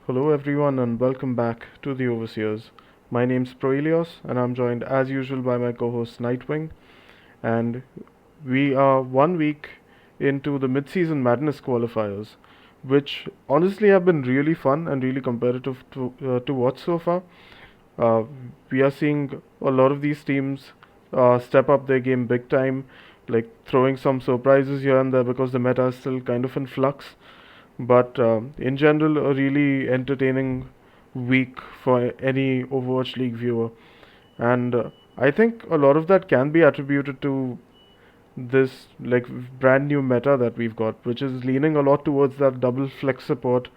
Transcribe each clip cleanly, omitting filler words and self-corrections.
Hello, everyone, and welcome back to the Overseers. My name's Proelios, and I'm joined as usual by my co host Nightwing. And we are 1 week into the Midseason Madness qualifiers, which honestly have been really fun and really competitive to watch so far. Uh, we are seeing a lot of these teams step up their game big time, like throwing some surprises here and there because the meta is still kind of in flux. But in general, a really entertaining week for any Overwatch League viewer. And I think a lot of that can be attributed to this like brand new meta that we've got, which is leaning a lot towards that double flex support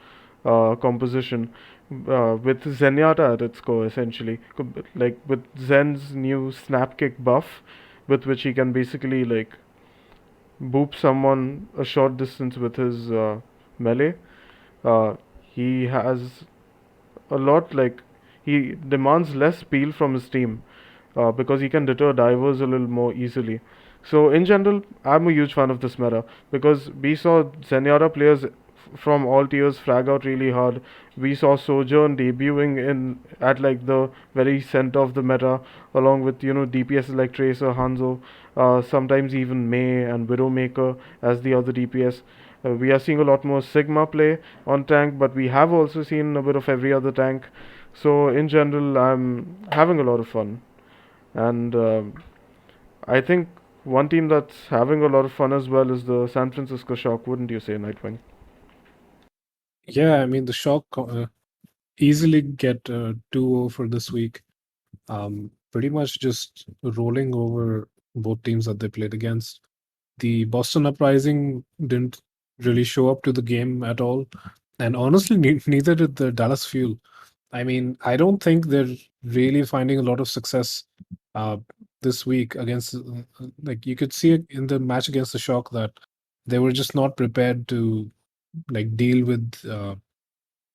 composition with Zenyatta at its core, essentially. Like with Zen's new snap kick buff, with which he can basically like boop someone a short distance with his melee. Uh, he has a lot like he demands less peel from his team because he can deter divers a little more easily. So in general, I'm a huge fan of this meta because we saw Zenyatta players from all tiers frag out really hard. We saw Sojourn debuting in at like the very center of the meta, along with DPS like Tracer, Hanzo, sometimes even Mei and Widowmaker as the other DPS. We are seeing a lot more Sigma play on tank, but we have also seen a bit of every other tank. So in general, I'm having a lot of fun, and I think one team that's having a lot of fun as well is the San Francisco Shock, wouldn't you say, Nightwing? Yeah, I mean the Shock easily get 2-0 for this week. Pretty much just rolling over both teams that they played against. The Boston Uprising didn't really show up to the game at all, and honestly, neither did the Dallas Fuel. I mean, I don't think they're really finding a lot of success uh, this week against. Like you could see it in the match against the Shock that they were just not prepared to like deal with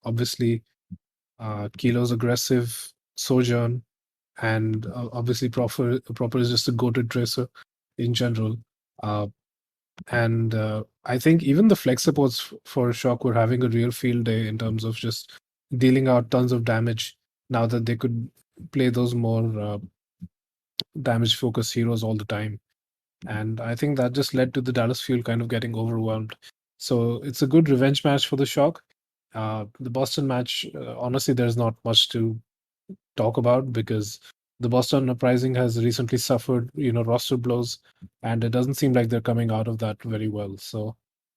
obviously Kilo's aggressive sojourn, and obviously proper is just a go-to tracer in general. Uh, and I think even the flex supports for Shock were having a real field day in terms of just dealing out tons of damage now that they could play those more damage focused heroes all the time. And I think that just led to the Dallas Fuel kind of getting overwhelmed. So it's a good revenge match for the Shock. The Boston match, honestly, there's not much to talk about because the Boston Uprising has recently suffered, roster blows, and it doesn't seem like they're coming out of that very well. So,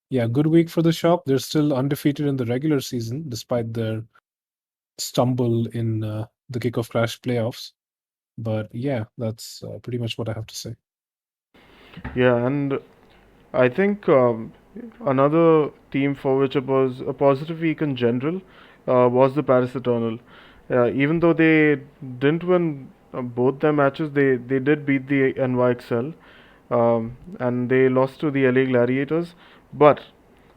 yeah, good week for the Shock. They're still undefeated in the regular season despite their stumble in the Kickoff Crash playoffs. But yeah, that's pretty much what I have to say. Yeah, and I think another team for which it was a positive week in general was the Paris Eternal. Even though they didn't win both their matches, they did beat the NYXL and they lost to the LA Gladiators. But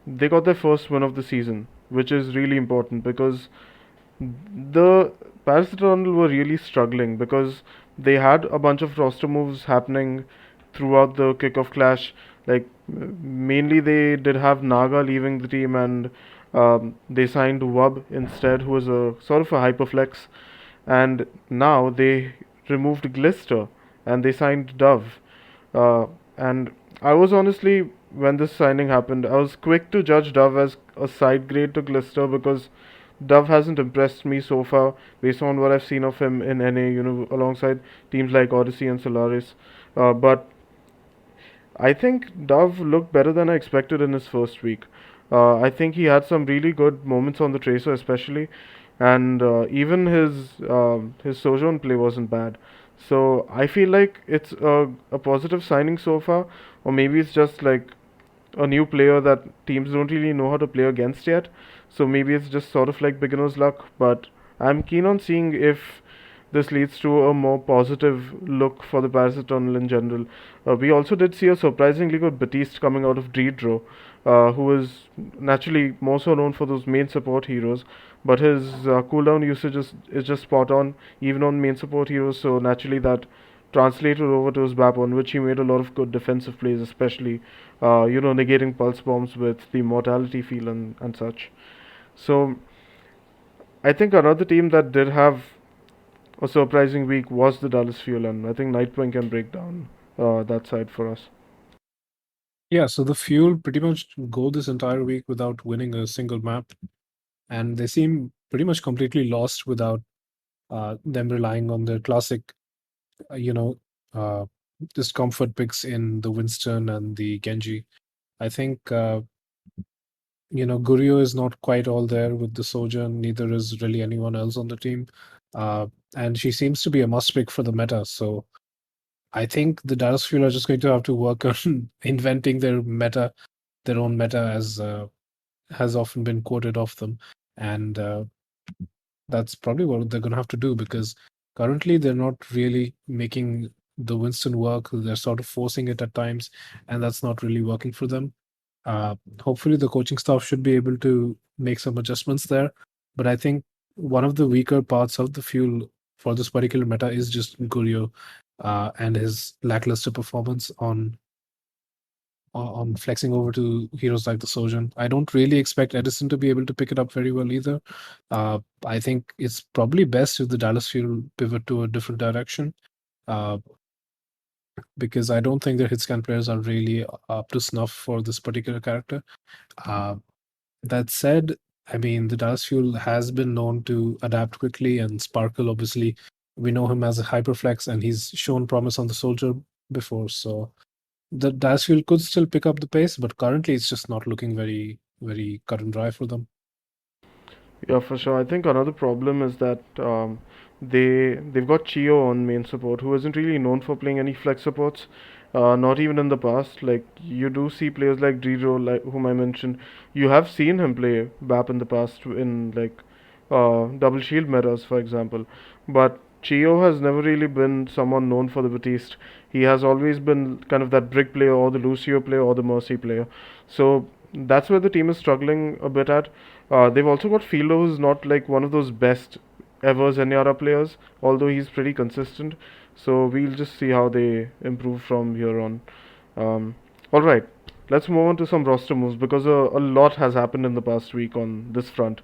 they got their first win of the season, which is really important because the Paris Eternal were really struggling because they had a bunch of roster moves happening throughout the kickoff clash. Like mainly they did have Naga leaving the team and they signed Wub instead, who was a sort of a hyperflex. And now they removed Glister and they signed Dove. Uh, and I was honestly, when this signing happened, I was quick to judge Dove as a side grade to Glister because Dove hasn't impressed me so far based on what I've seen of him in NA, alongside teams like Odyssey and Solaris. But I think Dove looked better than I expected in his first week. I think he had some really good moments on the Tracer, especially, and even his Sojourn play wasn't bad. So I feel like it's a positive signing so far, or maybe it's just like a new player that teams don't really know how to play against yet. So maybe it's just sort of like beginner's luck. But I'm keen on seeing if this leads to a more positive look for the Paris Eternal in general. We also did see a surprisingly good Batiste coming out of Deidro, who is naturally more so known for those main support heroes. But his cooldown usage is just spot on, even on main support heroes. So naturally that translated over to his BAP, on which he made a lot of good defensive plays, especially negating pulse bombs with the mortality field and such. So I think another team that did have a surprising week was the Dallas Fuel, and I think Nightwing can break down that side for us. Yeah, so the Fuel pretty much go this entire week without winning a single map, and they seem pretty much completely lost without them relying on their classic, uh, you know, uh, just comfort picks in the Winston and the Genji. I think Gurio is not quite all there with the Sojourn. Neither is really anyone else on the team, uh, and she seems to be a must pick for the meta. So I think the Dallas Fuel are just going to have to work on inventing their own meta, as has often been quoted of them, and that's probably what they're going to have to do because currently they're not really making the Winston work. They're sort of forcing it at times, and that's not really working for them. Hopefully, the coaching staff should be able to make some adjustments there. But I think one of the weaker parts of the Fuel for this particular meta is just Gurio and his lackluster performance on flexing over to heroes like the Sojourn. I don't really expect Edison to be able to pick it up very well either. I think it's probably best if the Dallas Fuel pivot to a different direction uh, because I don't think their hitscan players are really up to snuff for this particular character. Uh, that said, I mean, the Dallas Fuel has been known to adapt quickly, and Sparkle, obviously, we know him as a hyperflex, and he's shown promise on the Soldier before. So the Dallas Fuel could still pick up the pace, but currently it's just not looking very, very cut and dry for them. Yeah, for sure. I think another problem is that they've got Chio on main support, who isn't really known for playing any flex supports. Not even in the past. Like you do see players like Dridro, like whom I mentioned. You have seen him play BAP in the past in like double shield metas, for example. But Chio has never really been someone known for the Batiste. He has always been kind of that brick player, or the Lucio player, or the Mercy player. So that's where the team is struggling a bit at. They've also got Fielder, who's not like one of those best ever Zenyatta players, although he's pretty consistent. So we'll just see how they improve from here on. Um, all right, let's move on to some roster moves because a lot has happened in the past week on this front.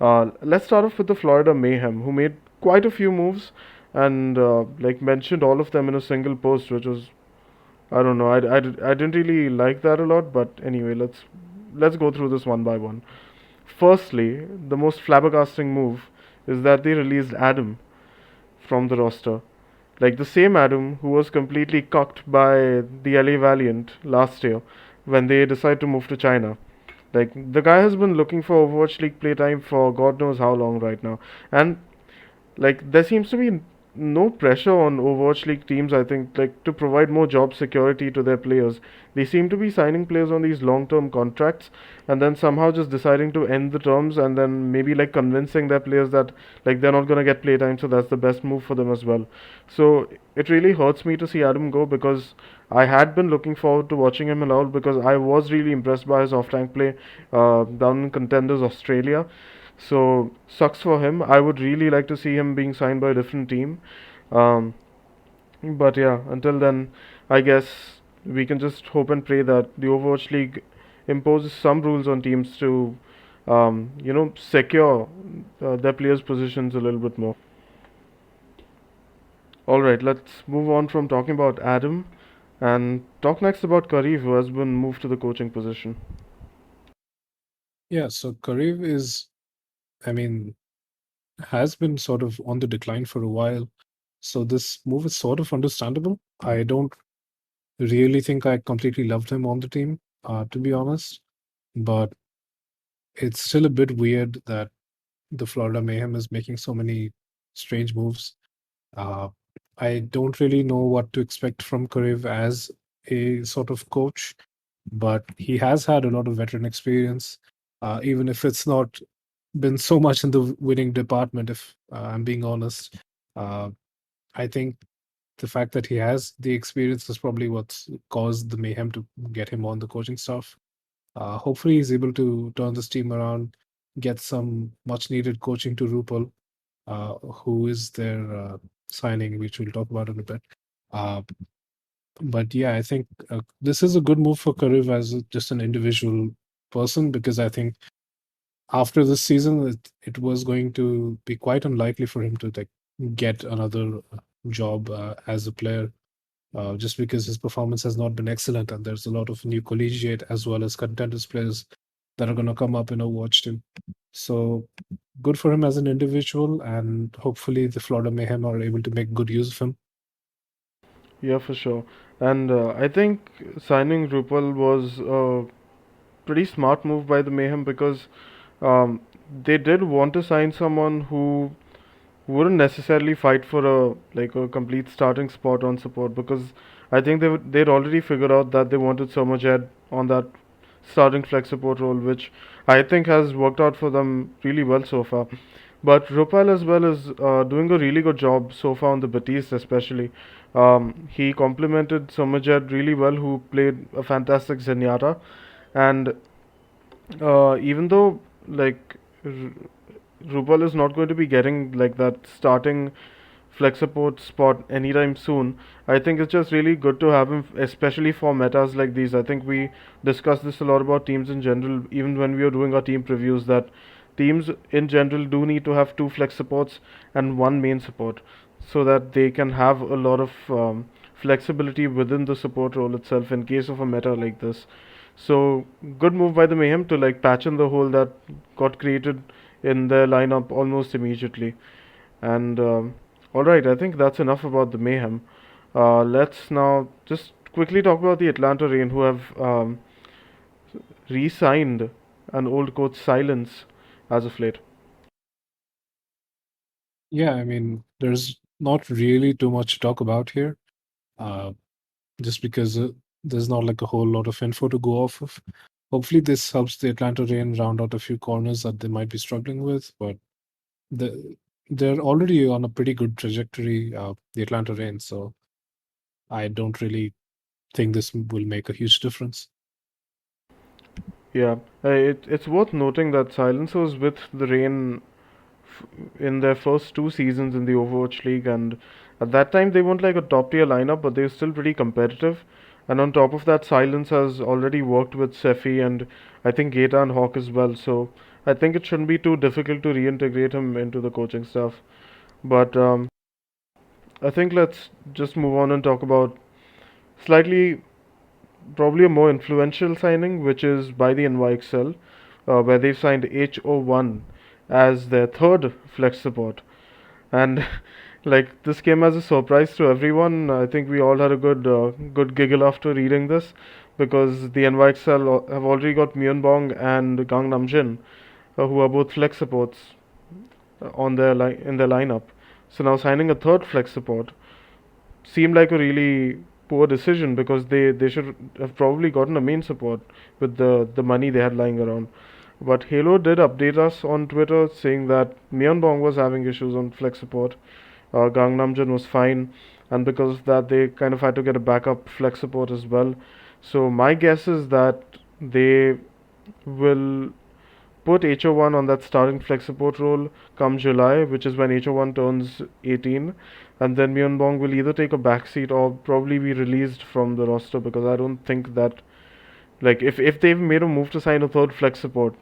Let's start off with the Florida Mayhem, who made quite a few moves and like mentioned all of them in a single post, which was I don't know. I didn't really like that a lot, but anyway, let's go through this one by one. Firstly, the most flabbergasting move is that they released Adam from the roster. Like the same Adam who was completely cucked by the LA Valiant last year when they decided to move to China. Like the guy has been looking for Overwatch League playtime for God knows how long right now. And like there seems to be no pressure on Overwatch League teams, I think, like to provide more job security to their players. They seem to be signing players on these long-term contracts and then somehow just deciding to end the terms and then maybe like convincing their players that like they're not going to get playtime, so that's the best move for them as well. So it really hurts me to see Adam go because I had been looking forward to watching him allowed because I was really impressed by his off-tank play down in Contenders Australia. So sucks for him. I would really like to see him being signed by a different team. Um, but yeah, until then, I guess we can just hope and pray that the Overwatch League imposes some rules on teams to, secure their players' positions a little bit more. All right, let's move on from talking about Adam and talk next about Karif, who has been moved to the coaching position. Yeah, so Karev is, I mean, has been sort of on the decline for a while. So this move is sort of understandable. I don't really think I completely loved him on the team, to be honest. But it's still a bit weird that the Florida Mayhem is making so many strange moves. Uh, I don't really know what to expect from Karev as a sort of coach, but he has had a lot of veteran experience, even if it's not been so much in the winning department, if I'm being honest. Uh, I think the fact that he has the experience is probably what's caused the Mayhem to get him on the coaching staff. Hopefully, he's able to turn this team around, get some much needed coaching to Rupal, who is their signing, which we'll talk about in a bit. Uh, but yeah, I think this is a good move for Karev as just an individual person because I think after this season, it was going to be quite unlikely for him to like get another job as a player, just because his performance has not been excellent, and there's a lot of new collegiate as well as contenders players that are going to come up in Overwatch team. So good for him as an individual, and hopefully the Florida Mayhem are able to make good use of him. Yeah, for sure. And I think signing Rupal was a pretty smart move by the Mayhem because um, they did want to sign someone who wouldn't necessarily fight for a complete starting spot on support because I think they'd already figured out that they wanted Somajed on that starting flex support role, which I think has worked out for them really well so far. But Rupal as well is doing a really good job so far on the Batiste, especially. He complemented Somajed really well, who played a fantastic Zenyatta, and even though like Rupal is not going to be getting like that starting flex support spot anytime soon. I think it's just really good to have him, especially for metas like these. I think we discussed this a lot about teams in general, even when we were doing our team previews, that teams in general do need to have two flex supports and one main support so that they can have a lot of flexibility within the support role itself in case of a meta like this. So good move by the Mayhem to like patch in the hole that got created in their lineup almost immediately. And all right, I think that's enough about the Mayhem. Let's now just quickly talk about the Atlanta Reign, who have re-signed an old coach Silence as of late. Yeah, I mean, there's not really too much to talk about here, uh, just because there's not like a whole lot of info to go off of. Hopefully, this helps the Atlanta Reign round out a few corners that they might be struggling with, but the, they're already on a pretty good trajectory, the Atlanta Reign, so I don't really think this will make a huge difference. Yeah, it's worth noting that Silence was with the Reign in their first two seasons in the Overwatch League, and at that time they weren't like a top tier lineup, but they were still pretty competitive. And on top of that, Silence has already worked with Sefi and I think Geta and Hawk as well. So I think it shouldn't be too difficult to reintegrate him into the coaching staff. But I think let's just move on and talk about slightly, probably a more influential signing, which is by the NYXL, where they've signed HO1 as their third flex support. And like this came as a surprise to everyone. I think we all had a good giggle after reading this because the NYXL have already got Myunbong and Gangnam Jin, who are both flex supports in their lineup. So now signing a third flex support seemed like a really poor decision because they should have probably gotten a main support with the money they had lying around. But Halo did update us on Twitter saying that Myeonbong was having issues on flex support. Gangnam Namjoon was fine, and because of that, they kind of had to get a backup flex support as well. So my guess is that they will put HO1 on that starting flex support role come July, which is when HO1 turns 18, and then Myunbong will either take a backseat or probably be released from the roster because I don't think that like if they've made a move to sign a third flex support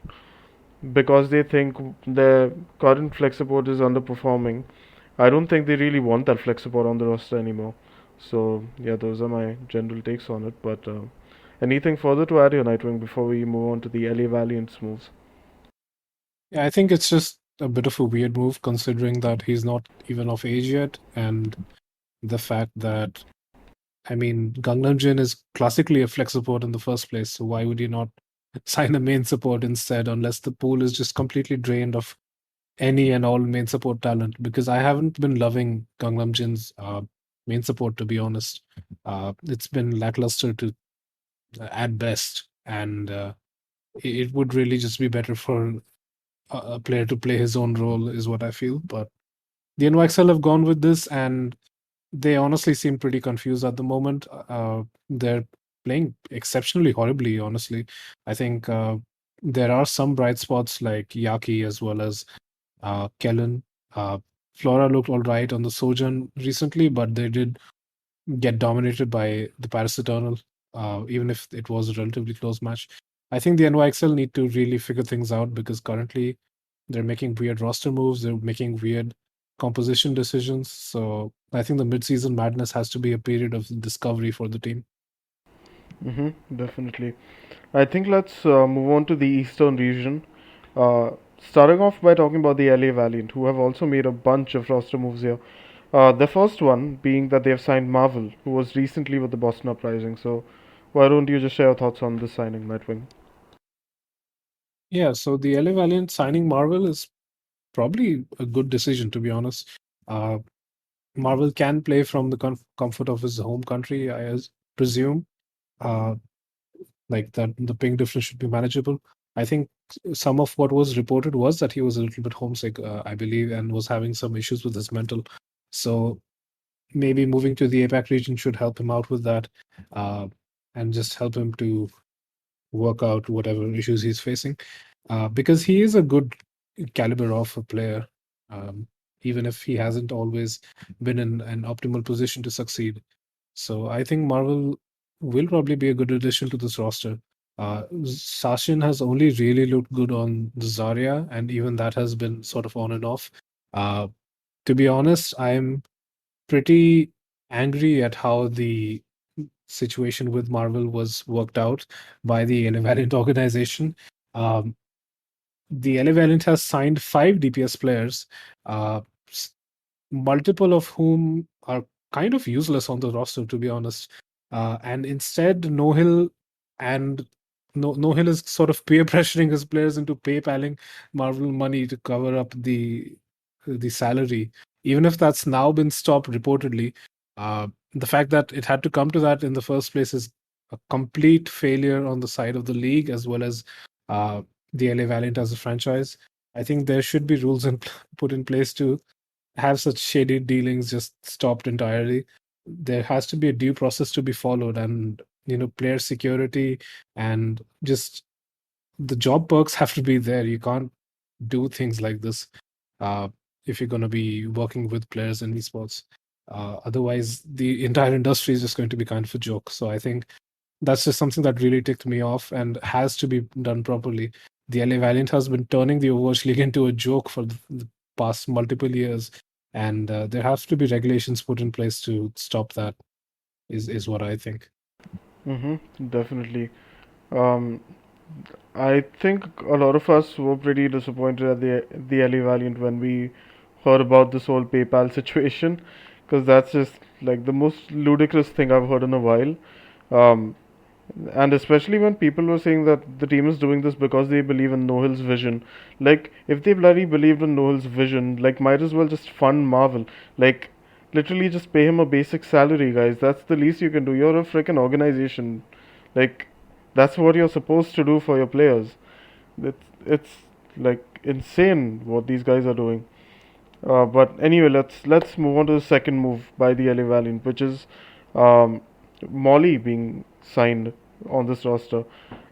because they think their current flex support is underperforming, I don't think they really want that flex support on the roster anymore. So yeah, those are my general takes on it. But anything further to add here, Nightwing, before we move on to the LA Valiant's moves? Yeah, I think it's just a bit of a weird move considering that he's not even of age yet, and the fact that, I mean, Gangnam Jin is classically a flex support in the first place, so why would you not sign a main support instead unless the pool is just completely drained of any and all main support talent? Because I haven't been loving Gangnam Jin's main support, to be honest. It's been lackluster to at best, and it would really just be better for a player to play his own role, is what I feel. But the NYXL have gone with this, and they honestly seem pretty confused at the moment. They're playing exceptionally horribly, honestly. I think there are some bright spots like Yaki as well as Kellen. Uh, Flora looked all right on the Sojourn recently, but they did get dominated by the Paris Eternal, even if it was a relatively close match. I think the NYXL need to really figure things out because currently they're making weird roster moves, they're making weird composition decisions. So I think the midseason madness has to be a period of discovery for the team. Definitely. I think let's move on to the Eastern region. Uh, Starting off by talking about the LA Valiant, who have also made a bunch of roster moves here. The first one being that they have signed Marvel, who was recently with the Boston Uprising. So, why don't you just share your thoughts on this signing, Nightwing? Yeah, so the LA Valiant signing Marvel is probably a good decision, to be honest. Uh, Marvel can play from the comfort of his home country, presume. Uh, like that, the ping difference should be manageable. I think some of what was reported was that he was a little bit homesick, I believe, and was having some issues with his mental. So maybe moving to the APAC region should help him out with that, uh, and just help him to work out whatever issues he's facing. Because he is a good caliber of a player, um, even if he hasn't always been in an optimal position to succeed. So I think Marvel will probably be a good addition to this roster. Sachin has only really looked good on the Zarya, and even that has been sort of on and off. Uh, to be honest, I'm pretty angry at how the situation with Marvel was worked out by the Elevalent organization. Um, the Elevalent has signed 5 DPS players, uh, multiple of whom are kind of useless on the roster, to be honest. And instead, Nohill and Nohill is sort of peer pressuring his players into PayPaling Marvel money to cover up the salary, even if that's now been stopped reportedly. The fact that it had to come to that in the first place is a complete failure on the side of the league as well as uh, the LA Valiant as a franchise. I think there should be rules put in place to have such shady dealings just stopped entirely. There has to be a due process to be followed, and player security and just the job perks have to be there. You can't do things like this uh, if you're going to be working with players in esports. Otherwise, the entire industry is just going to be kind of a joke. So I think that's just something that really ticked me off and has to be done properly. The LA Valiant has been turning the Overwatch League into a joke for the past multiple years, and there have to be regulations put in place to stop that. Is what I think. Definitely. Um, I think a lot of us were pretty disappointed at the LA Valiant when we heard about this whole PayPal situation, because that's just like the most ludicrous thing I've heard in a while. Um, and especially when people were saying that the team is doing this because they believe in Nohill's vision. Like, if they bloody believed in Nohill's vision, like, might as well just fund Marvel. Like, literally just pay him a basic salary, guys. That's the least you can do. You're a freaking organization. Like, that's what you're supposed to do for your players. It's like insane what these guys are doing. But anyway, let's move on to the second move by the LA Valiant, which is um, Molly being signed on this roster.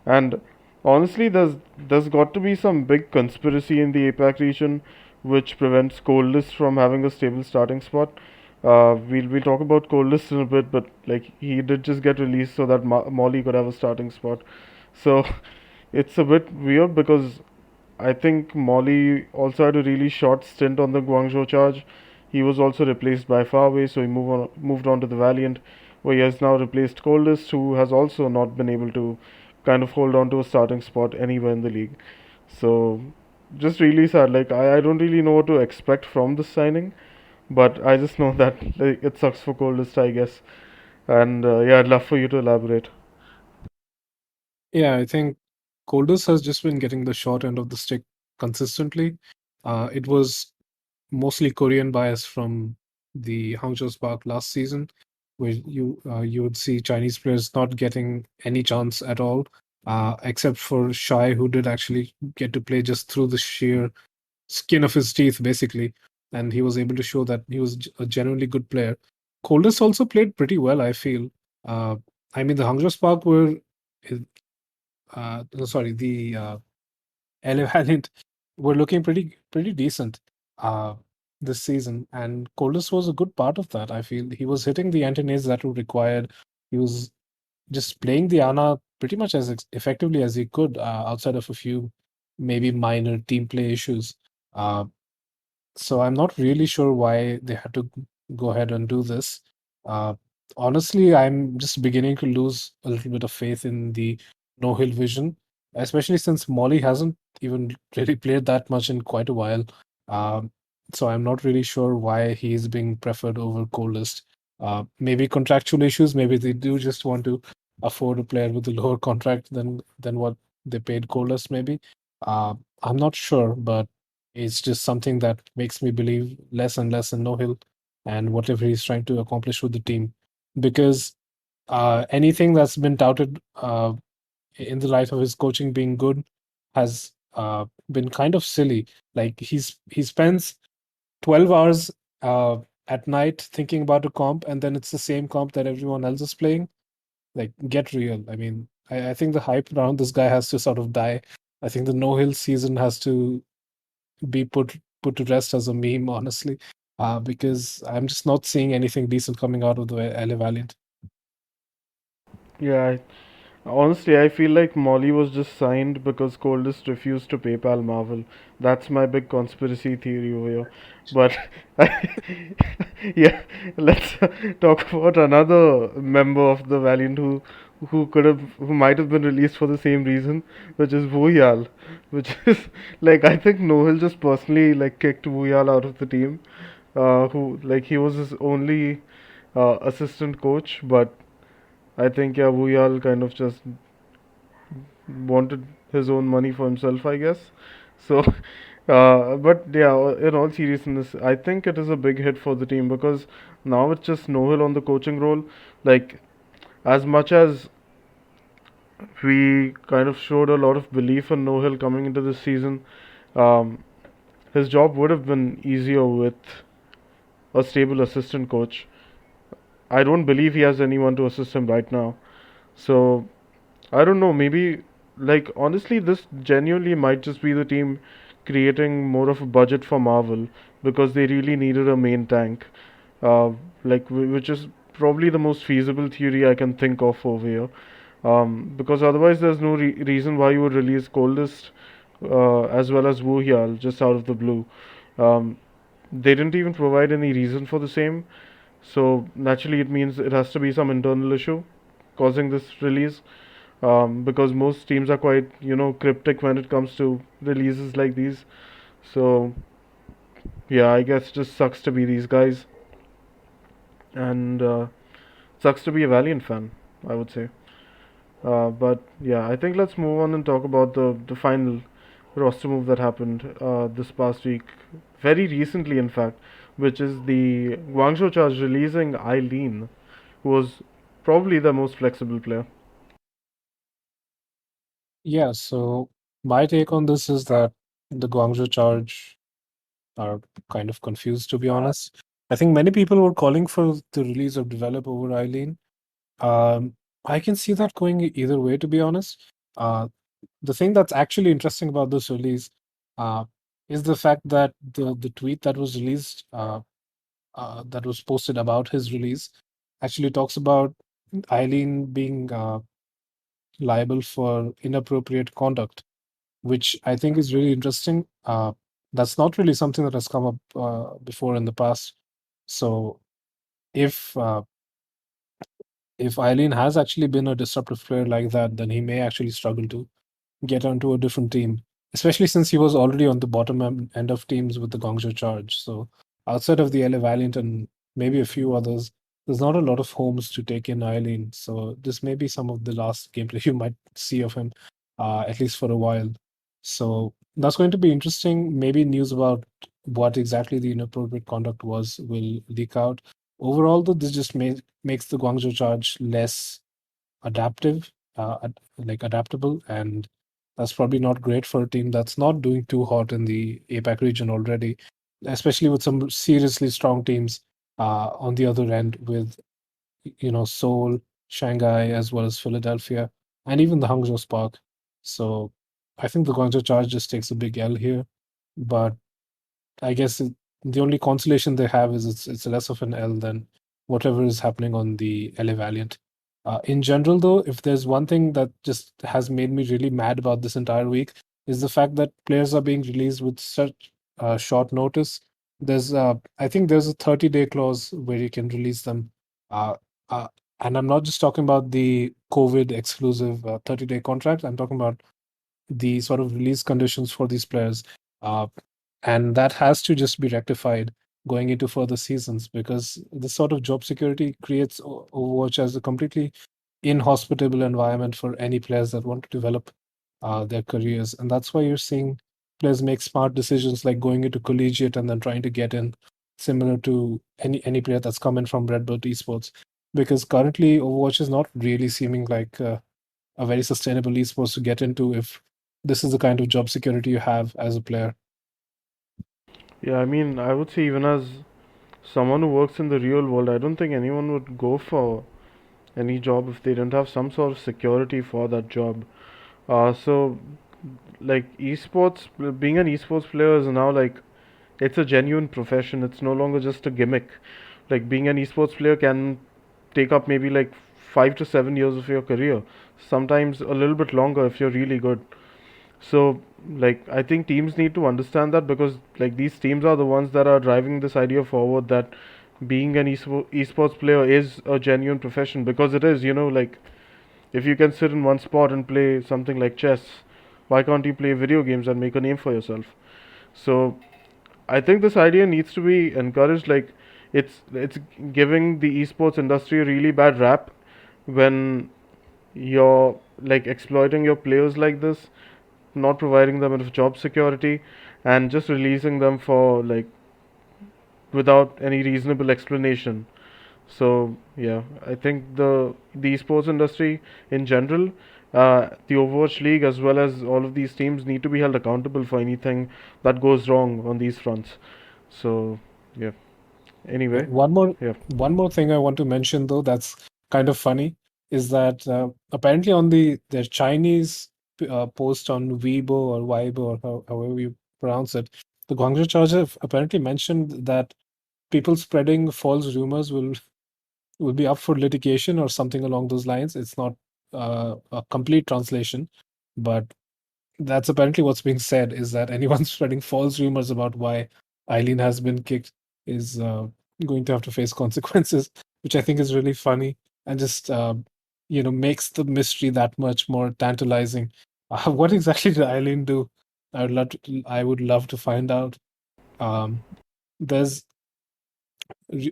And honestly, there's got to be some big conspiracy in the APAC region which prevents Coldest from having a stable starting spot. We'll talk about Coldest in a bit, but like he did just get released so that Molly could have a starting spot. So it's a bit weird because I think Molly also had a really short stint on the Guangzhou charge. He was also replaced by Farway, so he moved on to the Valiant, where he has now replaced Coldest, who has also not been able to kind of hold on to a starting spot anywhere in the league. So just really sad. Like I don't really know what to expect from this signing, but I just know that like, it sucks for Coldest, I guess. And yeah, I'd love for you to elaborate. Yeah, I think Coldus has just been getting the short end of the stick consistently. It was mostly Korean bias from the Hangzhou Spark last season, where you would see Chinese players not getting any chance at all, except for Shai, who did actually get to play just through the sheer skin of his teeth, basically, and he was able to show that he was a genuinely good player. Coldus also played pretty well, I feel. Uh, I mean, the Hangzhou Spark were, no, sorry, the LA Valiant were looking pretty decent uh, this season, and Coldus was a good part of that. I feel he was hitting the anti-nades that were required. He was just playing the Ana pretty much as effectively as he could, outside of a few maybe minor team play issues. Uh, so I'm not really sure why they had to go ahead and do this. Uh, Honestly, I'm just beginning to lose a little bit of faith in the no-hill vision, especially since Molly hasn't even really played that much in quite a while. Um, so I'm not really sure why he's being preferred over Coldest. Maybe contractual issues. Maybe they do just want to afford a player with a lower contract than what they paid Coldest. Maybe. I'm not sure, but it's just something that makes me believe less and less in No Hill and whatever he's trying to accomplish with the team. Because anything that's been touted in the light of his coaching being good has been kind of silly. Like he spends 12 hours uh, at night thinking about a comp, and then it's the same comp that everyone else is playing. Like, get real. I mean, I think the hype around this guy has to sort of die. I think the no hill season has to be put to rest as a meme, honestly, because I'm just not seeing anything decent coming out of the LA Valiant. Yeah, honestly, I feel like Molly was just signed because Coldest refused to PayPal Marvel. That's my big conspiracy theory over here. But yeah, let's talk about another member of the Valiant who might have been released for the same reason, which is Vuyal, which is like I think Noel just personally like kicked Vuyal out of the team. Who like he was his only assistant coach, but I think yeah, Vuyal kind of just wanted his own money for himself, I guess. So, but yeah, in all seriousness, I think it is a big hit for the team because now it's just Noel on the coaching role. Like, as much as we kind of showed a lot of belief in Noel coming into this season, um, his job would have been easier with a stable assistant coach. I don't believe he has anyone to assist him right now. So, I don't know, maybe like honestly this genuinely might just be the team creating more of a budget for Marvel because they really needed a main tank. Uh, which is probably the most feasible theory I can think of over here. Because otherwise there's no reason why you would release Coldest as well as Wu Hyal just out of the blue. Um, they didn't even provide any reason for the same, so naturally it means it has to be some internal issue causing this release, because most teams are quite cryptic when it comes to releases like these. So yeah, I guess it just sucks to be these guys, and sucks to be a Valiant fan, I would say. But yeah, I think let's move on and talk about the final roster move that happened this past week, very recently in fact, which is the Guangzhou Charge releasing Eileen, who was probably the most flexible player. Yeah, so my take on this is that the Guangzhou Charge are kind of confused, to be honest. I think many people were calling for the release of Develop over Eileen. I can see that going either way, to be honest. The thing that's actually interesting about this release uh, is the fact that the tweet that was released, that was posted about his release, actually talks about Eileen being liable for inappropriate conduct, which I think is really interesting. That's not really something that has come up before in the past. So if if Eileen has actually been a disruptive player like that, then he may actually struggle to get onto a different team, especially since he was already on the bottom end of teams with the Guangzhou Charge. So outside of the LA Valiant and maybe a few others, there's not a lot of homes to take in Eileen. So this may be some of the last gameplay you might see of him, at least for a while. So that's going to be interesting. Maybe news about what exactly the inappropriate conduct was will leak out. Overall, though, this just makes the Guangzhou Charge less adaptive, like adaptable, and that's probably not great for a team that's not doing too hot in the APAC region already, especially with some seriously strong teams on the other end with Seoul, Shanghai, as well as Philadelphia, and even the Hangzhou Spark. So I think the Guangzhou Charge just takes a big L here, but I guess the only consolation they have is it's less of an L than whatever is happening on the LA Valiant. In general, though, if there's one thing that just has made me really mad about this entire week is the fact that players are being released with such short notice. I think there's a 30-day clause where you can release them. Uh, uh, and I'm not just talking about the COVID exclusive 30-day contract. I'm talking about the sort of release conditions for these players. Uh, and that has to just be rectified going into further seasons because this sort of job security creates Overwatch as a completely inhospitable environment for any players that want to develop their careers. And that's why you're seeing players make smart decisions like going into collegiate and then trying to get in, similar to any player that's coming from Red Bull Esports. Because currently, Overwatch is not really seeming like a very sustainable esports to get into if this is the kind of job security you have as a player. Yeah, I mean, I would say even as someone who works in the real world, I don't think anyone would go for any job if they didn't have some sort of security for that job. So like esports, being an esports player is now like it's a genuine profession. It's no longer just a gimmick. Like being an esports player can take up maybe like 5 to 7 years of your career, sometimes a little bit longer if you're really good. So like I think teams need to understand that because like these teams are the ones that are driving this idea forward that being an esports player is a genuine profession because it is, like if you can sit in one spot and play something like chess, why can't you play video games and make a name for yourself? So I think this idea needs to be encouraged. Like it's giving the esports industry a really bad rap when you're like exploiting your players like this, not providing them with job security, and just releasing them for like without any reasonable explanation. So yeah, I think the esports industry in general, the Overwatch League as well as all of these teams need to be held accountable for anything that goes wrong on these fronts. So yeah. Yeah, Anyway, yeah. one more thing I want to mention though that's kind of funny is that apparently on their Chinese post on Weibo or Weibo or however you pronounce it, the Guangzhou Charger apparently mentioned that people spreading false rumors will be up for litigation or something along those lines. It's not a complete translation, but that's apparently what's being said is that anyone spreading false rumors about why Eileen has been kicked is going to have to face consequences, which I think is really funny and just makes the mystery that much more tantalizing. What exactly did Eileen do? I would love to find out. Um, there's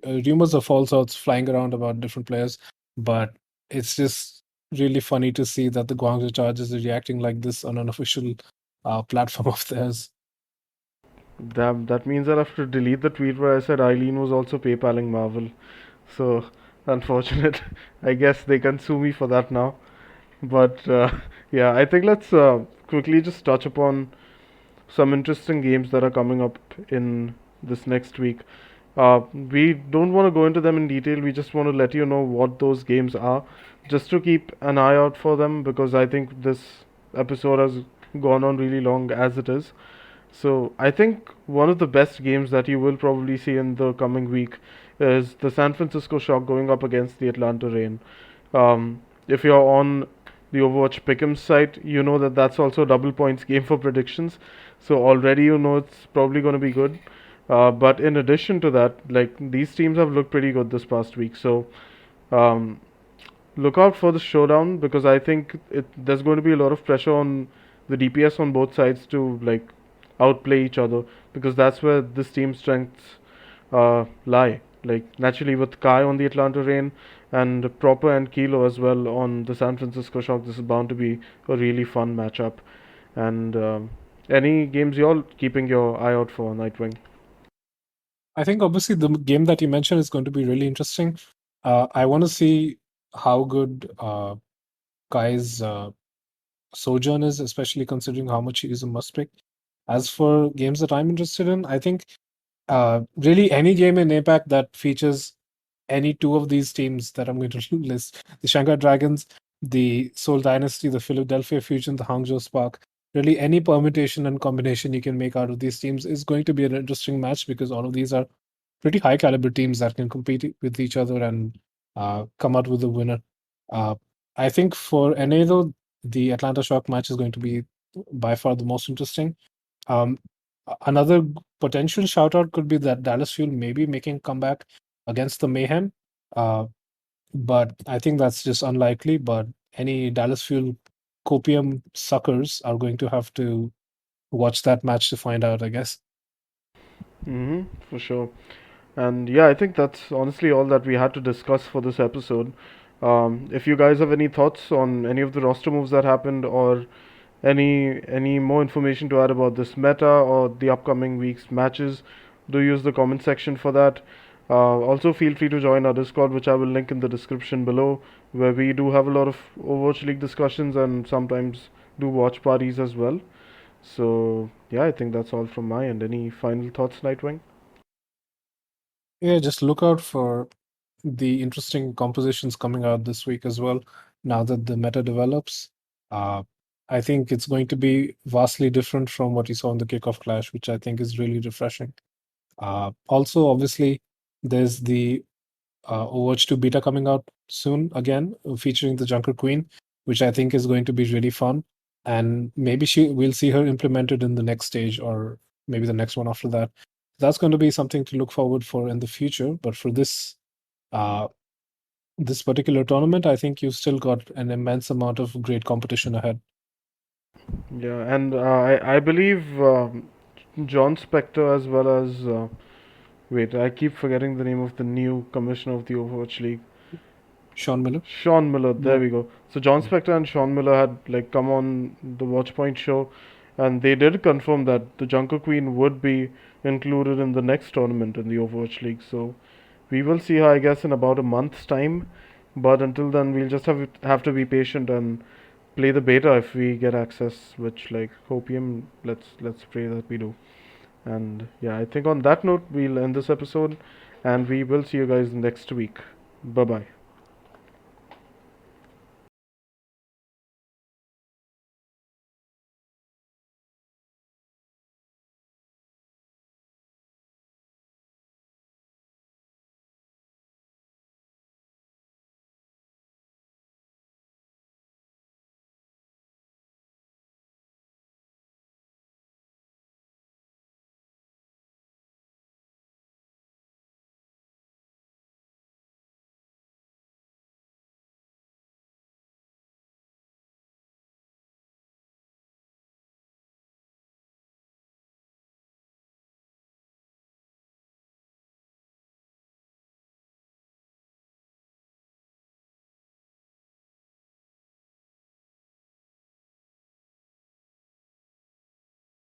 rumors of all sorts flying around about different players, but it's just really funny to see that the Guangzhou Chargers are reacting like this on an official platform of theirs. That means I'll have to delete the tweet where I said Eileen was also PayPaling Marvel. So unfortunate. I guess they can sue me for that now. But yeah, I think let's quickly just touch upon some interesting games that are coming up in this next week. We don't want to go into them in detail. We just want to let you know what those games are, just to keep an eye out for them because I think this episode has gone on really long as it is. So I think one of the best games that you will probably see in the coming week is the San Francisco Shock going up against the Atlanta Reign. If you're on the Overwatch Pick'em site, you know that that's also a double points game for predictions. So already you know it's probably going to be good. But in addition to that, like these teams have looked pretty good this past week. So um, look out for the showdown because I think there's going to be a lot of pressure on the DPS on both sides to like outplay each other because that's where this team's strengths lie. Like naturally with Kai on the Atlanta Reign and Proper and Kilo as well on the San Francisco Shock, this is bound to be a really fun matchup. And any games you're keeping your eye out for, Nightwing? I think obviously the game that you mentioned is going to be really interesting. I want to see how good Kai's sojourn is, especially considering how much he is a must pick. As for games that I'm interested in, I think really any game in APAC that features any two of these teams that I'm going to list, the Shanghai Dragons, the Seoul Dynasty, the Philadelphia Fusion, the Hangzhou Spark, really any permutation and combination you can make out of these teams is going to be an interesting match because all of these are pretty high caliber teams that can compete with each other and come out with a winner. Uh, I think for NA though, the Atlanta Shock match is going to be by far the most interesting. Um, Another potential shout out could be that Dallas Fuel maybe making a comeback against the Mayhem. Uh, but I think that's just unlikely. But any Dallas Fuel copium suckers are going to have to watch that match to find out, I guess. For sure. And yeah, I think that's honestly all that we had to discuss for this episode. If you guys have any thoughts on any of the roster moves that happened, or any more information to add about this meta or the upcoming week's matches, do use the comment section for that. Also, feel free to join our Discord, which I will link in the description below, where we do have a lot of Overwatch League discussions and sometimes do watch parties as well. So yeah, I think that's all from my end. Any final thoughts, Nightwing? Yeah, just look out for the interesting compositions coming out this week as well. Now that the meta develops, uh, I think it's going to be vastly different from what you saw in the kickoff clash, which I think is really refreshing. Also, obviously, there's the Overwatch 2 beta coming out soon again, featuring the Junker Queen, which I think is going to be really fun. And maybe we'll see her implemented in the next stage or maybe the next one after that. That's going to be something to look forward for in the future. But for uh, this particular tournament, I think you've still got an immense amount of great competition ahead. Yeah, and I believe John Spector as well as wait, I keep forgetting the name of the new commissioner of the Overwatch League. Sean Miller. Sean Miller, there Yeah. we go. So John Mm. Spector and Sean Miller had like come on the Watchpoint show, and they did confirm that the Junker Queen would be included in the next tournament in the Overwatch League. So we will see her, I guess, in about a month's time. But until then, we'll just have to be patient and play the beta if we get access. Which, like, hopium, let's pray that we do. And yeah, I think on that note, we'll end this episode, and we will see you guys next week. Bye bye.